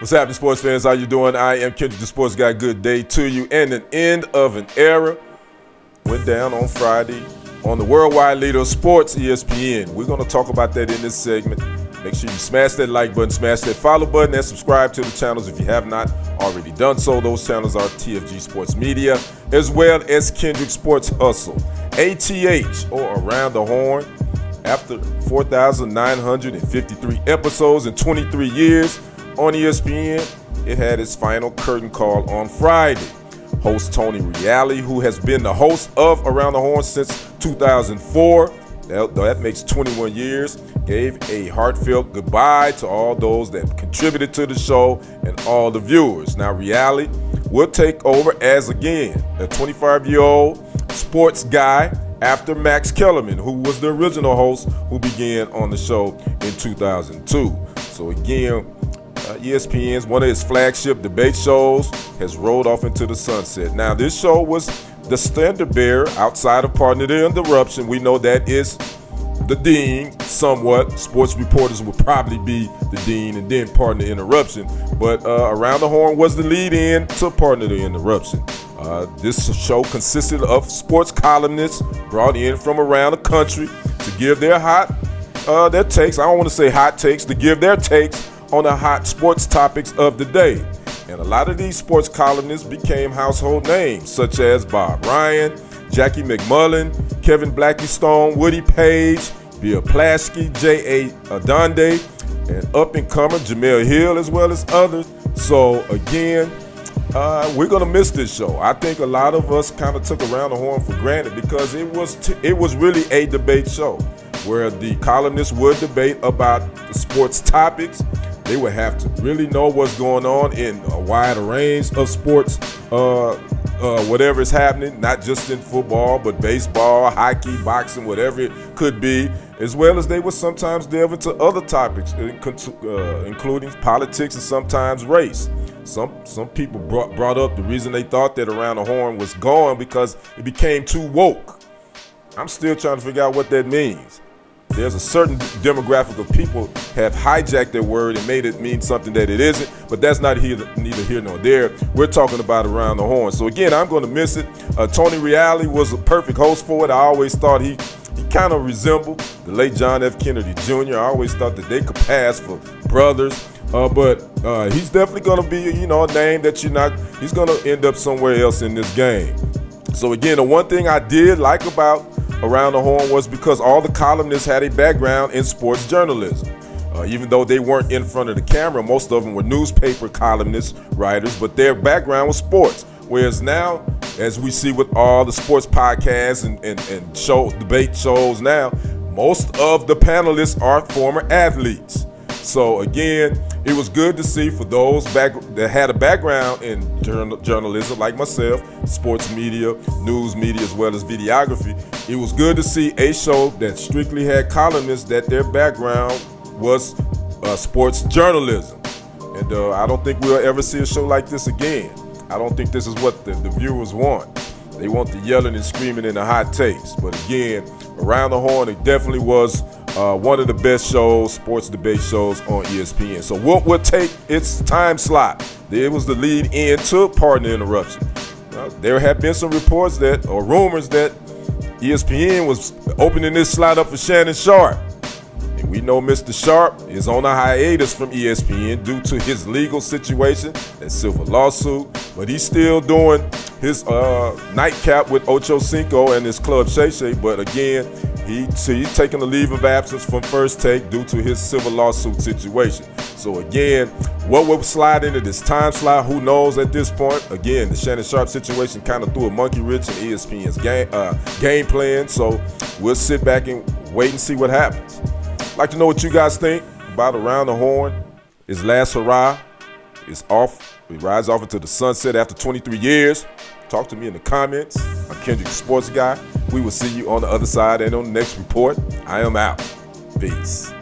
What's happening, sports fans? How you doing? I am Kendrick, the sports guy. Good day to you. And an end of an era went down on Friday on the worldwide leader of sports, ESPN. We're going to talk about that in this segment. Make sure you smash that like button, smash that follow button, and subscribe to the channels if you have not already done so. Those channels are TFG Sports Media, as well as Kendrick Sports Hustle. ATH, or Around the Horn, after 4,953 episodes in 23 years on ESPN, it had its final curtain call on Friday. Host Tony Reali, who has been the host of Around the Horn since 2004, that makes 21 years, gave a heartfelt goodbye to all those that contributed to the show and all the viewers. Now, Reali will take over as, again, a 25-year-old sports guy after Max Kellerman, who was the original host who began on the show in 2002. So, again, ESPN's one of its flagship debate shows has rolled off into the sunset. Now, this show was the standard bearer outside of Partner the Interruption. We know that is the dean somewhat. Sports reporters would probably be the dean and then Partner the Interruption. But Around the Horn was the lead-in to Partner the Interruption. This show consisted of sports columnists brought in from around the country to give their takes. I don't want to say hot takes, to give their takes on the hot sports topics of the day. And a lot of these sports columnists became household names, such as Bob Ryan, Jackie McMullen, Kevin Blackie Stone, Woody Page, Bill Plaschke, J.A. Adonde, and up-and-comer Jamel Hill, as well as others. So, again, we're going to miss this show. I think a lot of us kind of took Around the Horn for granted because it was really a debate show where the columnists would debate about the sports topics. They would have to really know what's going on in a wide range of sports, whatever is happening, not just in football, but baseball, hockey, boxing, whatever it could be, as well as they would sometimes delve into other topics, including politics and sometimes race. Some people brought up the reason they thought that Around the Horn was gone because it became too woke. I'm still trying to figure out what that means. There's a certain demographic of people have hijacked that word and made it mean something that it isn't, but that's not neither here nor there. We're talking about Around the Horn. So again, I'm going to miss it. Tony Reali was a perfect host for it. I always thought he kind of resembled the late John F. Kennedy Jr. I always thought that they could pass for brothers, but he's definitely going to be, a name that he's going to end up somewhere else in this game. So again, the one thing I did like about Around the Horn was because all the columnists had a background in sports journalism. Even though they weren't in front of the camera, most of them were newspaper columnists, writers, but their background was sports. Whereas now, as we see with all the sports podcasts and debate shows now, most of the panelists are former athletes. So again, it was good to see for those that had a background in journalism like myself, sports media, news media, as well as videography. It was good to see a show that strictly had columnists that their background was sports journalism. And I don't think we'll ever see a show like this again. I don't think this is what the viewers want. They want the yelling and screaming and the hot takes. But again, Around the Horn, it definitely was one of the best sports debate shows on ESPN. So what would take its time slot? It was the lead in to Partner Interruption. There have been some reports or rumors that ESPN was opening this slot up for Shannon Sharpe. And we know Mr. Sharpe is on a hiatus from ESPN due to his legal situation, that civil lawsuit, but he's still doing his nightcap with Ocho Cinco and his club Shay Shay. But again, he's taking a leave of absence from First Take due to his civil lawsuit situation. So again, what will slide into this time slot, who knows at this point? Again, the Shannon Sharpe situation kind of threw a monkey wrench in ESPN's game plan. So we'll sit back and wait and see what happens. I'd like to know what you guys think about Around the Horn. His last hurrah is off. He rides off into the sunset after 23 years. Talk to me in the comments. I'm Kendrick, the sports guy. We will see you on the other side and on the next report. I am out. Peace.